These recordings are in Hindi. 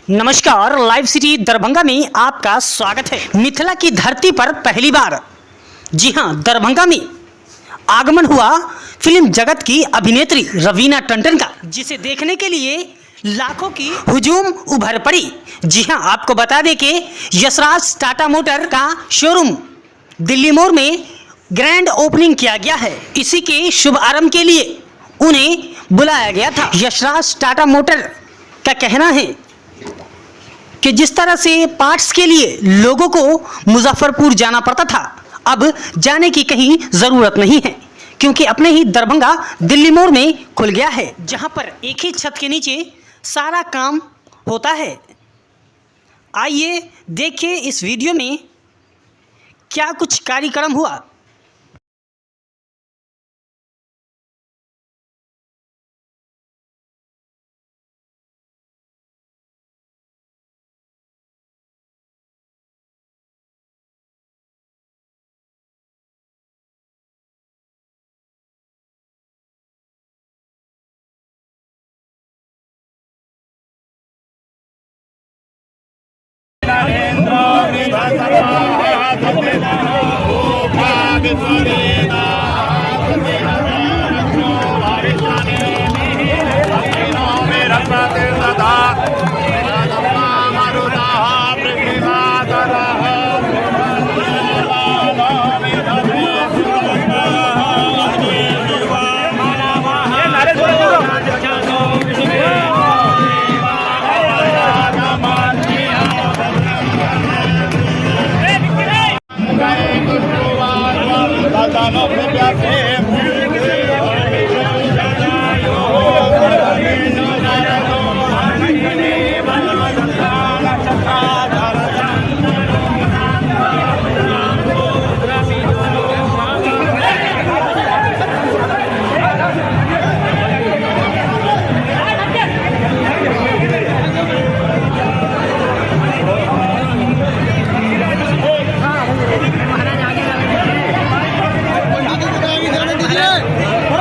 नमस्कार, लाइव सिटी दरभंगा में आपका स्वागत है। मिथिला की धरती पर पहली बार, जी हां, दरभंगा में आगमन हुआ फिल्म जगत की अभिनेत्री रवीना टंडन का, जिसे देखने के लिए लाखों की हुजूम उभर पड़ी। जी हां, आपको बता दें कि यशराज टाटा मोटर का शोरूम दिल्ली मोड़ में ग्रैंड ओपनिंग किया गया है। इसी के शुभ आरंभ के लिए उन्हें बुलाया गया था। यशराज टाटा मोटर का कहना है कि जिस तरह से पार्ट्स के लिए लोगों को मुजफ्फरपुर जाना पड़ता था, अब जाने की कहीं ज़रूरत नहीं है, क्योंकि अपने ही दरभंगा दिल्ली मोड़ में खुल गया है, जहां पर एक ही छत के नीचे सारा काम होता है। आइए देखिए इस वीडियो में क्या कुछ कार्यक्रम हुआ।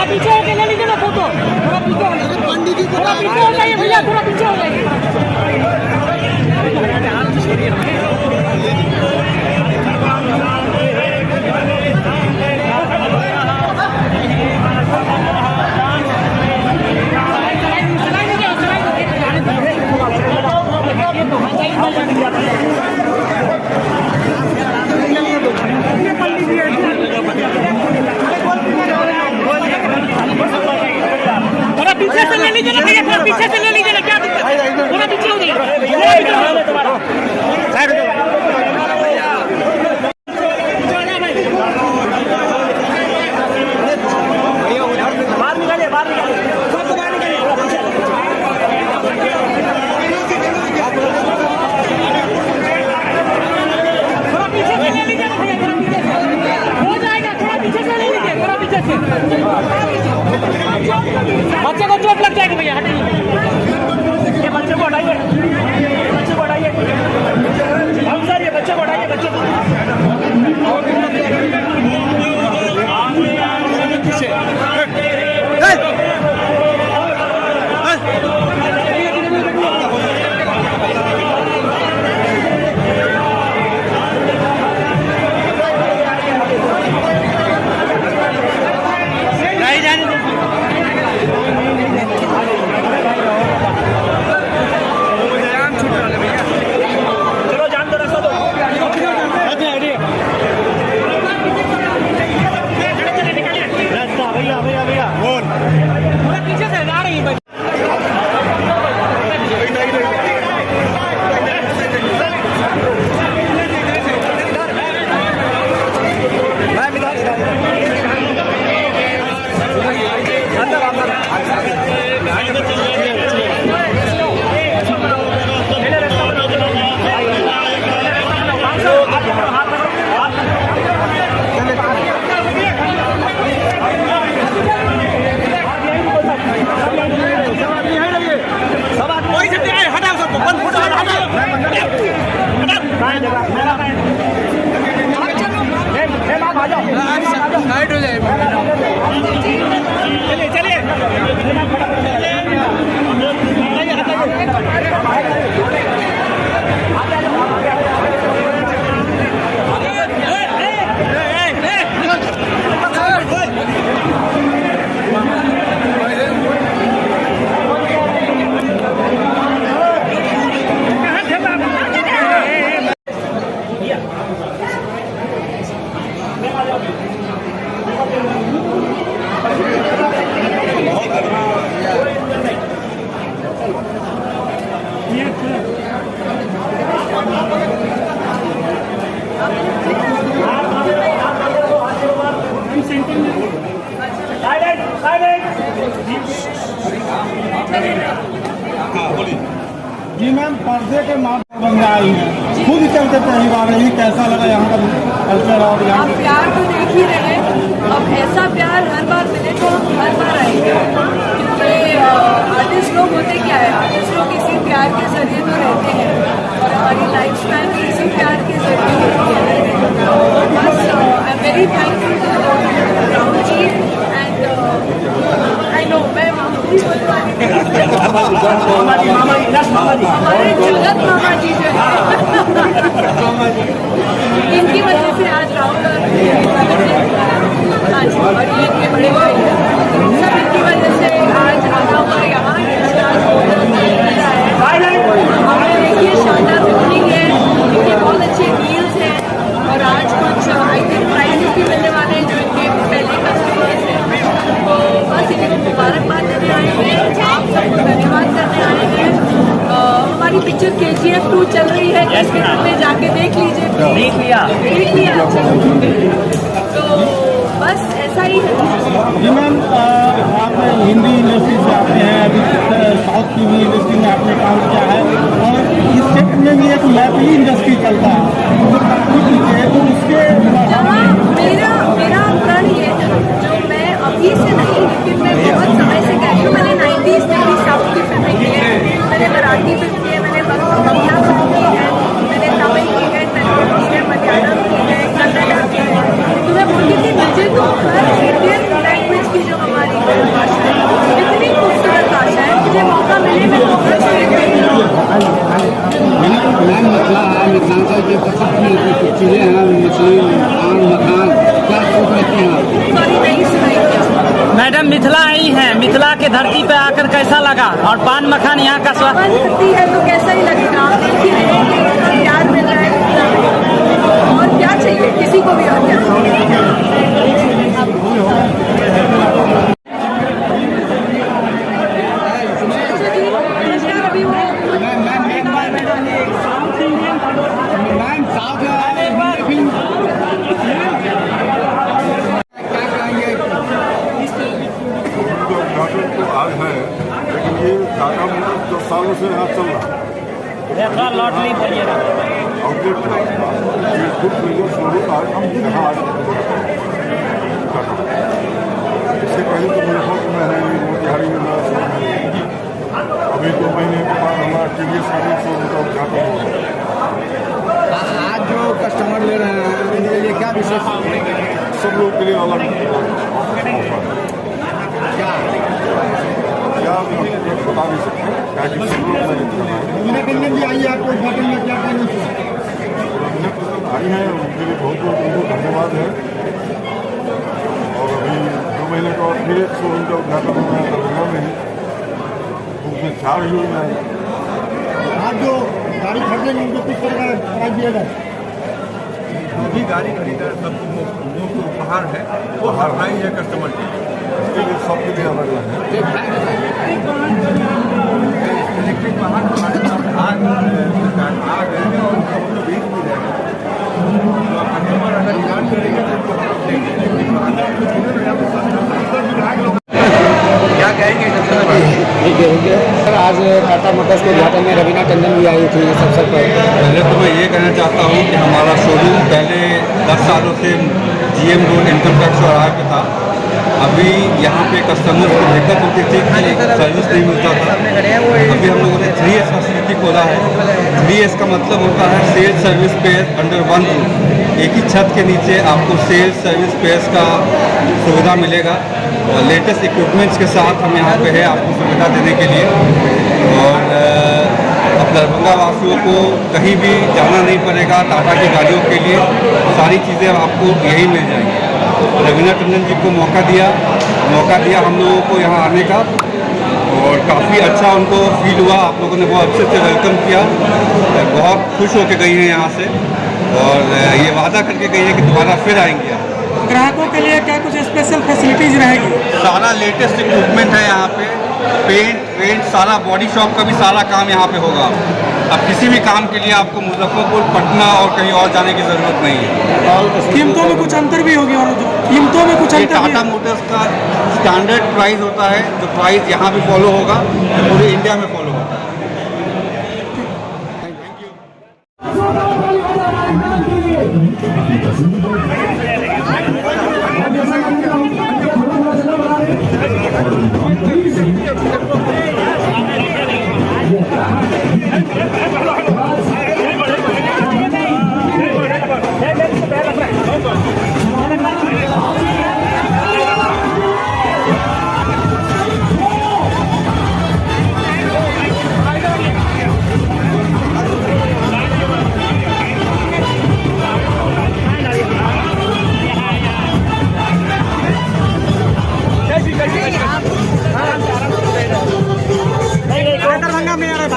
पीछे होके ले लीजिए ना फोटो, थोड़ा पीछे हो जाइए भैया, थोड़ा पीछे हो जाइए। पीछे से ले लीजिए ना भैया, थोड़ा पीछे से ले लीजिए ना, क्या दिक्कत है? थोड़ा पीछे हो जाइए। बाहर निकालिए, बाहर निकालिए, सबको बाहर निकालिए। थोड़ा पीछे से ले लीजिए ना भैया, थोड़ा पीछे से हो जाएगा, थोड़ा पीछे से ले लीजिए, थोड़ा पीछे से। बच्चे को चोट लग जाएगी भैया, हटिए। ये बच्चे को हटाइए, बच्चे को हटाइए। जी मैम, पर्दे के माध्यम दरभंगा आई है, खुद चलते पहली बार है, कैसा लगा यहाँ का कल्चर और यहाँ आप प्यार तो देख ही रहे हैं। अब ऐसा प्यार हर बार मिले तो हम हर बार आएंगे, क्योंकि आर्टिस्ट लोग होते क्या है, आर्टिस्ट लोग इसी प्यार के जरिए तो रहते हैं और हमारी लाइफ स्टाइल भी इसी प्यार के जरिए होती है। तो बस I am very thankful to Rahul ji and I know मैं मामूली बोलने वाली नहीं, हमारे जगत मामा जी जो है इनकी वजह से आज राहुल हाँ जी, और ये इनके बड़े भाई हैं, सब इनकी वजह से आज आना हुआ यहाँ हमने देखिए शानदार ओपनिंग है, इनके बहुत अच्छे डील्स हैं और आज कुछ आई थिंक प्राइजेस भी मिलने वाले हैं जो इनके पहले कस्टमर्स हैं। तो बस इनको मुबारकबाद देने आए हैं, आप सबको धन्यवाद करने आए हैं। हमारी पिक्चर KGF 2 चल रही है, थिएटर में जाके देख लीजिए, देख लिया अच्छा। तो बस ऐसा ही है। जी मैम, आप हिंदी इंडस्ट्री से आते हैं, अभी साउथ की भी इंडस्ट्री में आपने काम किया है और इस क्षेत्र में भी एक मैथिली इंडस्ट्री चलता है, तो उसके जहाँ मेरा प्रण ये था, जो मैं अभी से नहीं लेकिन मैं बहुत समय से कह रही हूँ, मैंने 90s में भी साउथ की फिल्में की है, मैंने मराठी फिल्म की है, मैंने बंगला फिल्म की है, मैंने तमिल की है, तेलुगु की है, मलयालम की है, कन्नड़ा की है। तो मैं बोलती थी मुझे तो हर इंडियन लैंग्वेज की जो हमारी भाषा है, इतनी खूबसूरत भाषा है, मुझे मौका मिले मैं बहुत सारी मैम मिथिलांचल के प्रसिद्ध चीज़ें हैं, मछली, पान, मखान, क्या सोच रखते हैं आप? सॉरी नहीं सुनाई क्या मैडम मिथिला आई हैं, मिथिला के धरती पे आकर कैसा लगा और पान मखान यहाँ का स्वाद? मन करती है तो कैसा ही लगेगा, आप देख ही रहे हैं कि इतना प्यार मिल रहा है और क्या चाहिए किसी को भी, और क्या अभी वो मैम साउथ फिल्म उद्घाटन तो आज है, लेकिन ये टाटा मोटर्स 10 सालों से यहाँ चल रहा है। आउटलेट है, ये खुद मेजर शोरूम आज हम यहाँ आज इससे पहले तो मुजफ्फरपुर में है, ये मोतिहारी में मेरा शोरूम है। अभी 2 महीने के बाद हमारा TVS का भी शोरूम का उद्घाटन होगा। आज जो कस्टमर ले रहे हैं इनके लिए क्या विशेष सब लोग के लिए अलग क्या बता नहीं सकते, क्या कि सब लोग भी आई है आपको उद्घाटन में क्या कहना चाहिए? आई हैं, उनके लिए बहुत बहुत उनको धन्यवाद है। और अभी 2 महीने का और फिर एक शोरूम का उद्घाटन होना है दरभंगा में ही, उसमें 4 यूनिट हैं। आज जो गाड़ी खरीदेंगे उनको किस तरह का प्राइस दिया जाए? जो भी गाड़ी खरीदा सबको मुफ्त उपहार है, वो सरप्राइज है कस्टमर के लिए। इसके लिए सबके लिए अलग अलग है। इलेक्ट्रिक वाहन हमारे पास आ गए हैं और उनको हम लोग बेच भी रहे हैं। तो कस्टमर अगर डिमांड करेंगे तो उनको हम लोग देंगे। क्या कहेंगे सर, आज टाटा मोटर्स के उद्घाटन में रवीना टंडन भी आई थी इस अवसर पर। पहले तो मैं ये कहना चाहता हूँ कि हमारा शोरूम पहले 10 सालों से GM रोड इनकम टैक्स चौराहे पे था। अभी यहाँ पे कस्टमर्स को दिक्कत होती थी कि सर्विस नहीं मिलता था। अभी हम लोगों ने 3S फैसिलिटी खोला है। 3S का मतलब होता है sales service spare under one roof. एक ही छत के नीचे आपको सेल्स सर्विस पेयर्स का सुविधा मिलेगा और लेटेस्ट इक्विपमेंट्स के साथ हम यहाँ पे है आपको सुविधा देने के लिए। और अब दरभंगा वासियों को कहीं भी जाना नहीं पड़ेगा, टाटा की गाड़ियों के लिए सारी चीज़ें आपको यही मिल जाएंगी। रवीना टंडन जी को मौका दिया हम लोगों को यहाँ आने का और काफ़ी अच्छा उनको फील हुआ। आप लोगों ने बहुत अच्छे से वेलकम किया, बहुत खुश होकर गई हैं यहाँ से और ये वादा करके गई है कि दोबारा फिर आएंगी। आप ग्राहकों के लिए क्या कुछ स्पेशल फैसिलिटीज रहेगी? सारा लेटेस्ट इक्विपमेंट है यहाँ पे, पेंट सारा बॉडी शॉप का भी सारा काम यहाँ पे होगा। अब किसी भी काम के लिए आपको मुजफ्फरपुर, पटना और कहीं और जाने की ज़रूरत नहीं है। कीमतों में कुछ अंतर भी होगी और कीमतों में कुछ ये अंतर भी टाटा है। मोटर्स का स्टैंडर्ड प्राइस होता है, जो प्राइस यहाँ भी फॉलो होगा, पूरे इंडिया में फॉलो होगा। दरभंगा में आ रहा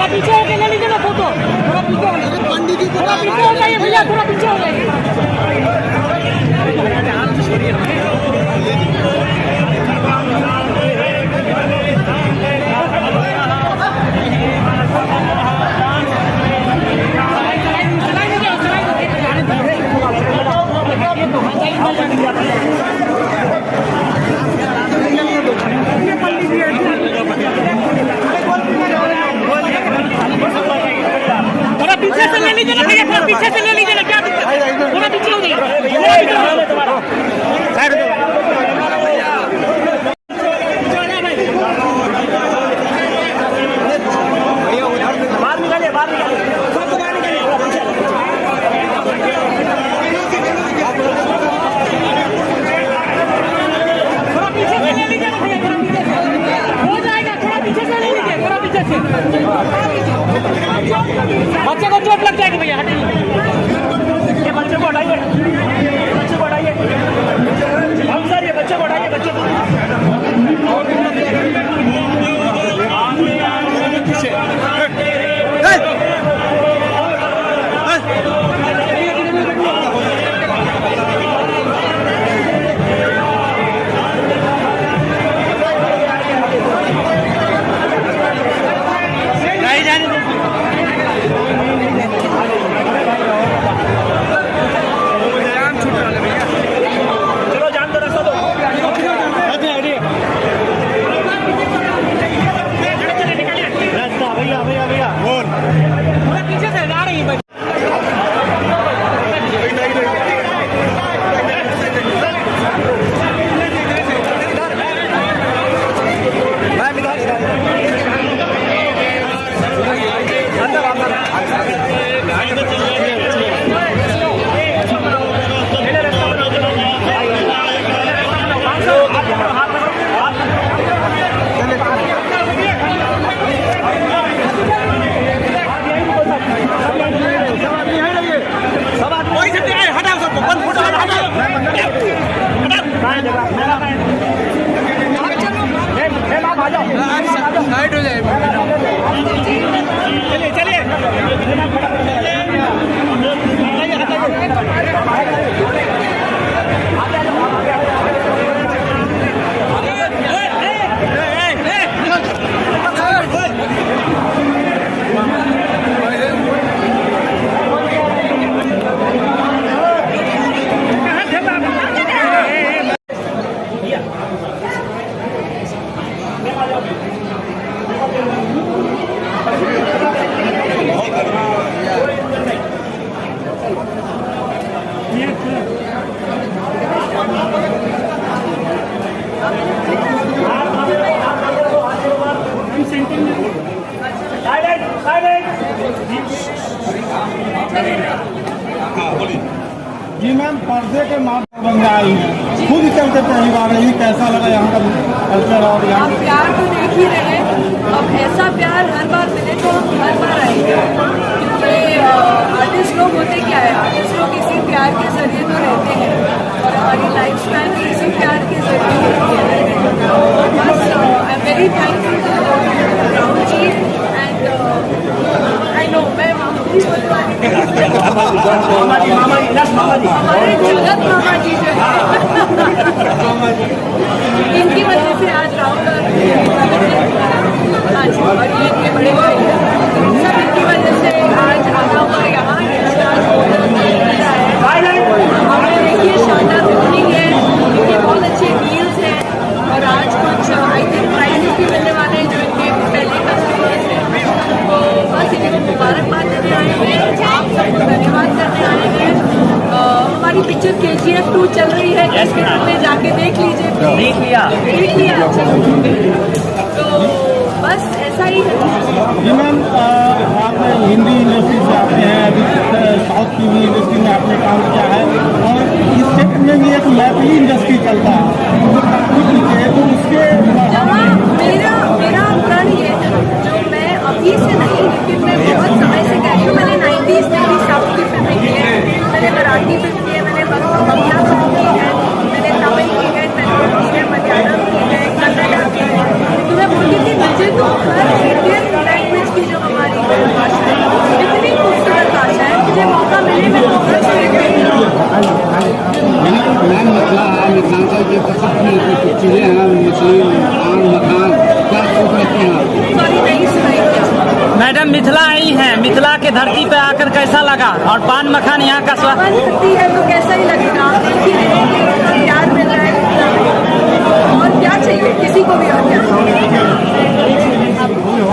पीछे होके ले लीजिए ना फोटो, थोड़ा पीछे हो जाइए भैया, थोड़ा पीछे हो जाइए। थोड़ा पीछे से ले लीजिए ना भैया, थोड़ा पीछे से ले लीजिए ना, क्या दिक्कत है? थोड़ा पीछे हो जाइए। जी मैम, पर्दे के माध्यम बंगाल में खुद चलते पहली बार है, कैसा लगा यहाँ का कल्चर और यहाँ आप प्यार तो देख ही रहे हैं। अब ऐसा प्यार हर बार मिले तो हम हर बार आएंगे, क्योंकि आर्टिस्ट लोग होते क्या है, आर्टिस्ट लोग इसी प्यार के जरिए तो रहते हैं और हमारी लाइफ स्टाइल भी इसी प्यार के जरिए होती है। बस I am very thankful to Rahul ji and I know मैं मामू जी हमारे जगत मामा जी जो है इनकी वजह से आज राहुल हाँ जी, और ये इनके बड़े भाई हैं, सब इनकी वजह से आज आना हुआ यहाँ। हमें देखिए शानदार ओपनिंग है, इनके बहुत अच्छे रील्स हैं और आज कुछ आई थिंक प्राइजेस भी मिलने वाले हैं जो इनके पहले कस्टमर्स हैं। तो बस इन्हें मुबारकबाद देने आए हैं, आप सबको धन्यवाद करने आए हैं। हमारी पिक्चर KGF 2 चल रही है, थिएटर में जाके देख लीजिए। देख लिया अच्छा। तो बस ऐसा ही है। जी मैम, आप हिंदी इंडस्ट्री से आते हैं, अभी साउथ की भी इंडस्ट्री में आपने काम किया है और इस क्षेत्र में भी एक मैथिली इंडस्ट्री चलता है तो काफी पीछे है, तो उसके जहाँ मेरा प्रण ये था, जो मैं अभी से नहीं लेकिन मैं बहुत समय से कह रही हूँ। मैंने 90s में भी साउथ की फिल्में की है, मैंने मराठी फिल्म की है, मैंने बंगला फिल्म की है, मैंने तमिल की है, तेलुगु की है, मलयालम की है, कन्नड़ा की है। तो मैं बोलती थी मुझे तो हर इंडियन लैंग्वेज की जो हमारी भाषा है, इतनी खूबसूरत भाषा है, मुझे मौका मिले मैं तो हर मैम मिथिलांचल के प्रसिद्ध चीज़ें हैं, मछली, पान, मखान, क्या सोच रखते हैं आप? सॉरी नहीं सुनाई। मैडम मिथिला आई हैं, मिथिला के धरती पे आकर कैसा लगा और पान मखान यहाँ का स्वाद? मन करती है तो कैसा ही लगेगा, आप देख ही रहे हैं कि इतना प्यार मिल रहा है और क्या चाहिए किसी को भी। और क्या अभी वो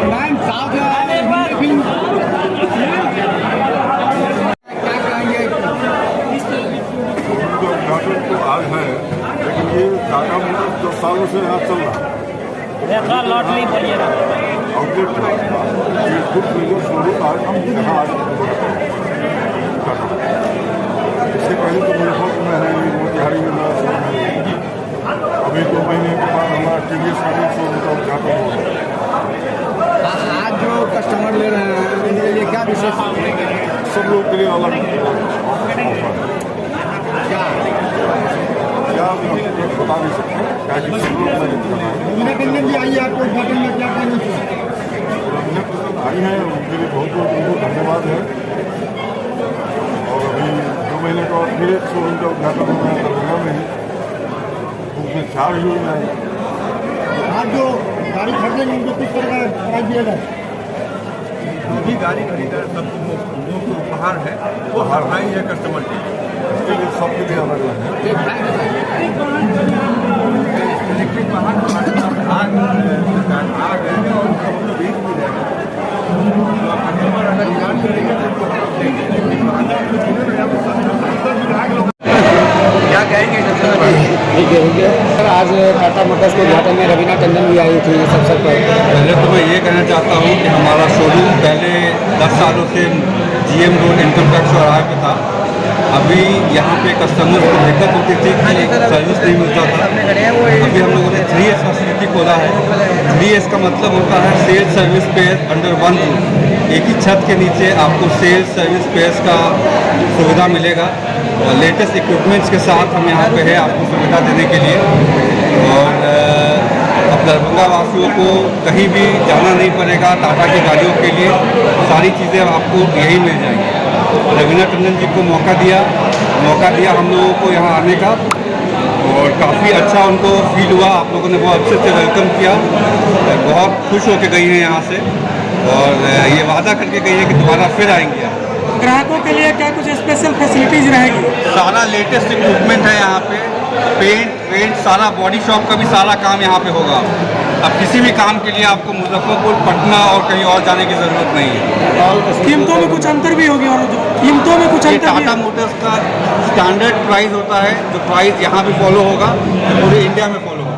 मैम साउथ जो उद्घाटन तो आज है, लेकिन ये टाटा मोटर्स 10 सालों से यहाँ चल रहा है। लौट नहीं बोलिएगा। आउटलेट ये खुद मेजर शोरूम आज हम यहाँ आज इससे पहले तो मुजफ्फरपुर में है, मोतिहारी में मेरा शोरूम है। अभी 2 महीने के बाद हमारा TVS का भी शोरूम का उद्घाटन हो गया। आज जो कस्टमर ले रहे हैं उनके लिए क्या विशेष सब लोग के लिए अलग क्या बता नहीं सकते, क्या कि सब लोग रवीना जी आइए, आपको उद्घाटन में क्या कहना चाहिए? आई हैं, उनके लिए बहुत बहुत उनको धन्यवाद है। और अभी 2 महीने का और फिर एक शोरूम का उद्घाटन हो रहा है दरभंगा में ही, उसमें 4 यूनिट हैं। आज जो गाड़ी खरीदेंगे उनको किस तरह का प्राइस दिया जाए? जो भी गाड़ी खरीदा सबको मुफ्त उपहार है, वो हरवाई है कस्टमर के लिए। इसके लिए सबके लिए अलग अलग है। इलेक्ट्रिक वाहन हमारे पास आ गए हैं और उनको हम लोग बेच भी रहे हैं। तो कस्टमर अगर डिमांड करेंगे तो उनको हम देंगे, लेकिन वाहन क्या कहेंगे सबसे सर, आज टाटा मोटर्स के उद्घाटन में रवीना टंडन भी आई थी इस अवसर पर। पहले तो मैं ये कहना चाहता हूँ कि हमारा शोरूम पहले 10 सालों से GM रोड इनकम टैक्स चौराहे पे था। अभी यहाँ पे कस्टमर को दिक्कत होती थी कि सर्विस नहीं मिलता था। अभी हम लोगों ने 3S फैसिलिटी खोला है। 3S का मतलब होता है sales service spare under one roof. एक ही छत के नीचे आपको सेल्स सर्विस पेयर्स का सुविधा मिलेगा और लेटेस्ट इक्विपमेंट्स के साथ हम यहाँ पे है आपको सुविधा देने के लिए। और अब दरभंगा वासियों को कहीं भी जाना नहीं पड़ेगा, टाटा की गाड़ियों के लिए सारी चीज़ें आपको यही मिल जाएंगी। रवीना टंडन जी को मौका दिया हम लोगों को यहाँ आने का और काफ़ी अच्छा उनको फील हुआ। आप लोगों ने बहुत अच्छे से वेलकम किया, बहुत खुश होकर गई हैं यहाँ से और ये वादा करके गई है कि दोबारा फिर आएंगे। ग्राहकों के लिए क्या कुछ स्पेशल फैसिलिटीज रहेगी? सारा लेटेस्ट इक्विपमेंट है यहाँ पे, पेंट सारा, बॉडी शॉप का भी सारा काम यहाँ पे होगा। अब किसी भी काम के लिए आपको मुजफ्फरपुर, पटना और कहीं और जाने की ज़रूरत नहीं है। कीमतों में कुछ अंतर भी होगी और जो कीमतों में कुछ ये अंतर भी टाटा मोटर्स का स्टैंडर्ड प्राइस होता है, जो प्राइस यहाँ भी फॉलो होगा, पूरे इंडिया में फॉलो होगा।